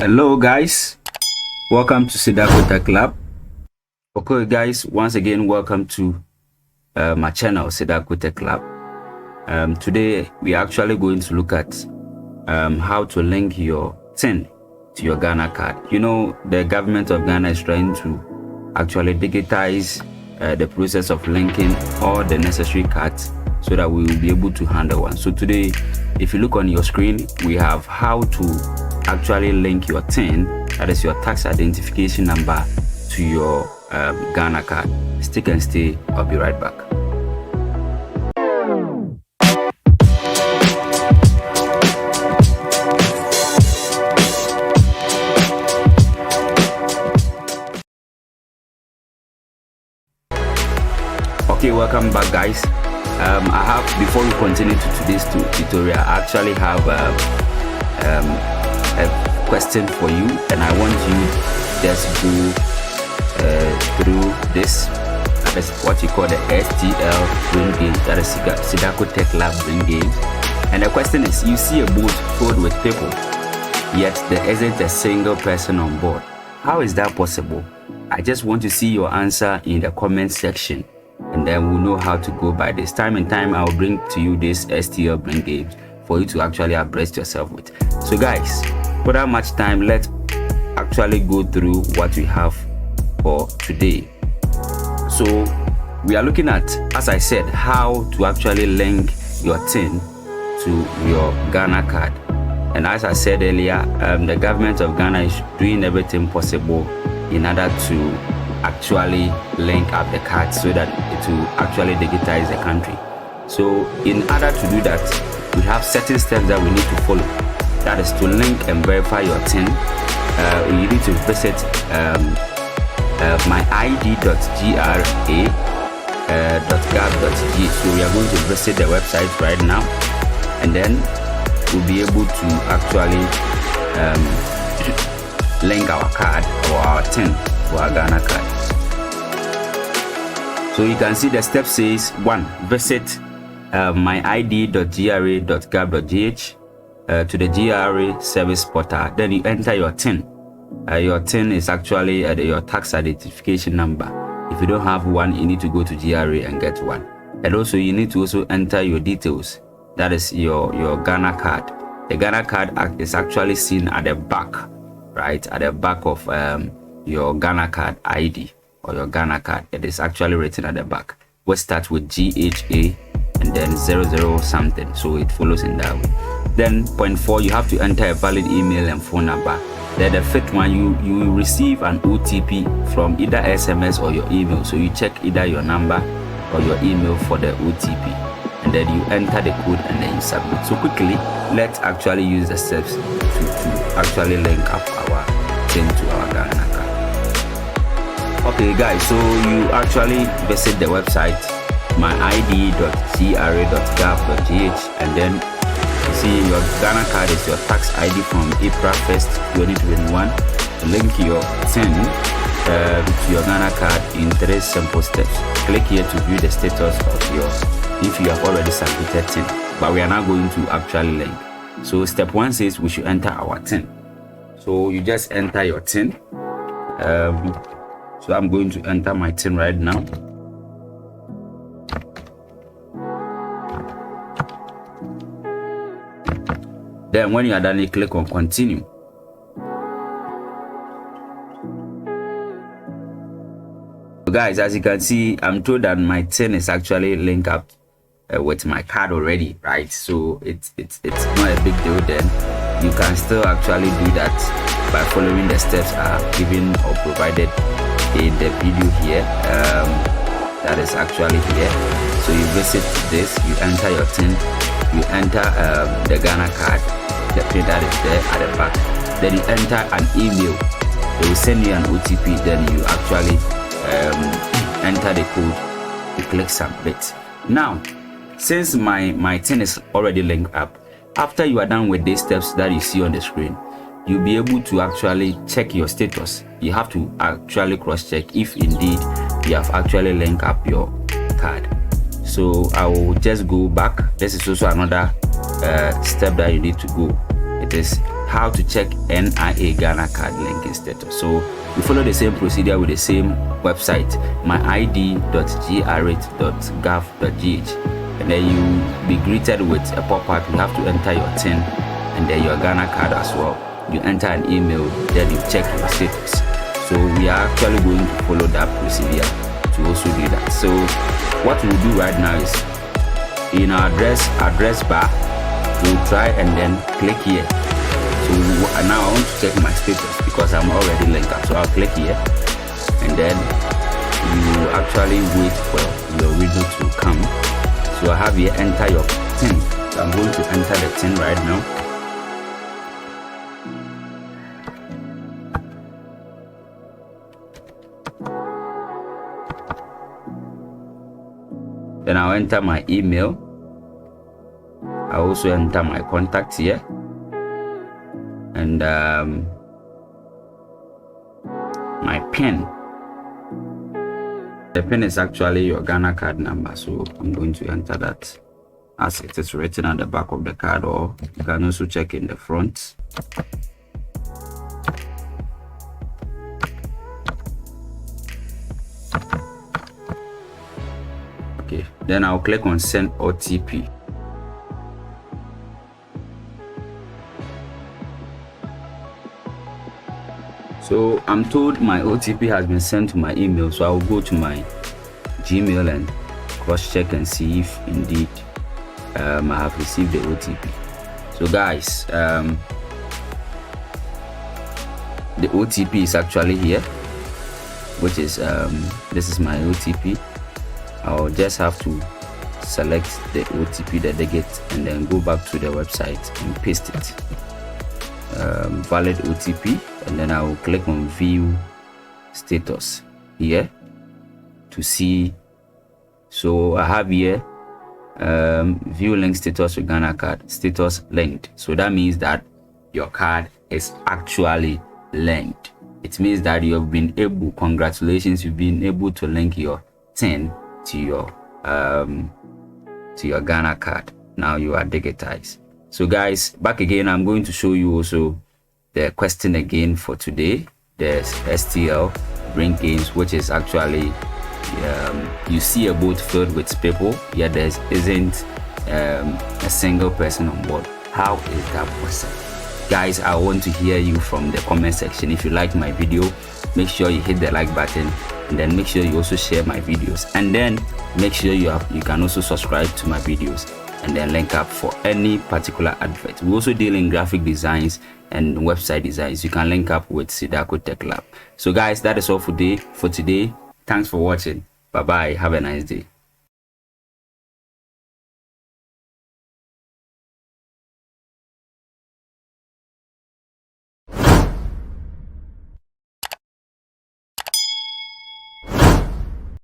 Hello guys, welcome to Sidakotechlab. Okay guys, once again welcome to my channel Sidakotechlab. Today we are actually going to look at how to link your TIN to your Ghana card. You know, the government of Ghana is trying to actually digitize the process of linking all the necessary cards so that we will be able to handle one. So today, if you look on your screen, we have how to actually link your TIN, that is your tax identification number, to your Ghana card. Stick and stay, I'll be right back. Okay, welcome back guys. I have, before we continue to today's tutorial, I actually have a question for you, and I want you just go through this. That is what you call the STL brain game, that is Sidakotechlab brain game. And the question is, you see a boat filled with people, yet there isn't a single person on board. How is that possible? I just want to see your answer in the comment section, and then we'll know how to go by this. Time and time I'll bring to you this STL brain games for you to actually abreast yourself with. So guys, without much time, let's actually go through what we have for today. So we are looking at, as I said, how to actually link your TIN to your Ghana card. And as I said earlier, the government of Ghana is doing everything possible in order to actually link up the cards so that it will actually digitize the country. So in order to do that, we have certain steps that we need to follow. That is to link and verify your TIN. You need to visit myid.gra.gov.g. So we are going to visit the website right now, and then we'll be able to actually link our card or our TIN to our Ghana card. So you can see the step says 1. Visit myid.gra.gov.gh to the GRA service portal. Then you enter your TIN. Your TIN is actually your tax identification number. If you don't have one, you need to go to GRA and get one. And also you need to also enter your details. That is your Ghana card. The Ghana card is actually seen at the back, right? At the back of your Ghana card ID or your Ghana card. It is actually written at the back. We'll start with GHA and then 00 something, so it follows in that way. Then point 4, you have to enter a valid email and phone number. Then the 5th one, you will receive an OTP from either SMS or your email. So you check either your number or your email for the OTP, and then you enter the code and then you submit. So quickly, let's actually use the steps to actually link up our TIN to our Ghana card. Okay guys, so you actually visit the website myid.gra.gov.gh, and then you see your Ghana card is your tax ID from April 1st 2021. Link your TIN to your Ghana card in 3 simple steps. Click here to view the status of yours if you have already submitted TIN, but we are now going to actually link. So step 1 says we should enter our TIN. So you just enter your TIN. So I'm going to enter my TIN right now. Then when you are done, you click on continue. So guys, as you can see, I'm told that my TIN is actually linked up with my card already, right? So it's not a big deal. Then you can still actually do that by following the steps given or provided in the video here. That is actually here. So you visit this, you enter your TIN, you enter the Ghana card, the pin that is there at the back. Then you enter an email. They will send you an OTP. Then you actually enter the code. You click submit. Now, since my TIN is already linked up, after you are done with these steps that you see on the screen, you'll be able to actually check your status. You have to actually cross-check if indeed you have actually linked up your card. So I will just go back. This is also another step that you need to go. It is how to check NIA Ghana card linking status. So you follow the same procedure with the same website, myid.gra.gov.gh, and then you be greeted with a pop-up. You have to enter your TIN and then your Ghana card as well. You enter an email, then you check your status. So we are actually going to follow that procedure to also do that. So what we'll do right now is, in our address bar, we'll try and then click here. So now I want to check my status because I'm already linked up. So I'll click here, and then you actually wait for your window to come. So I have here enter your TIN. So I'm going to enter the TIN right now. Then I'll enter my email. I also enter my contact here, and my PIN. The PIN is actually your Ghana card number, so I'm going to enter that as it is written at the back of the card, or you can also check in the front. Okay, then I'll click on send OTP. So I'm told my OTP has been sent to my email, so I'll go to my Gmail and cross check and see if indeed I have received the OTP. So guys, the OTP is actually here, which is this is my OTP. I'll just have to select the OTP that they get and then go back to the website and paste it. Valid OTP, and then I will click on view status here to see. So I have here view link status with Ghana card, status linked. So that means that your card is actually linked. It means that you have been able, congratulations, you've been able to link your TIN to your Ghana card. Now you are digitized. So guys, back again, I'm going to show you also the question again for today. There's STL bring games, which is actually you see a boat filled with people, yet there isn't a single person on board. How is that possible? Guys, I want to hear you from the comment section. If you like my video, make sure you hit the like button, and then make sure you also share my videos, and then make sure you can also subscribe to my videos, and then link up for any particular advert. We also deal in graphic designs and website designs. You can link up with Sidakotechlab. So guys, that is all for today. Thanks for watching. Bye bye. Have a nice day.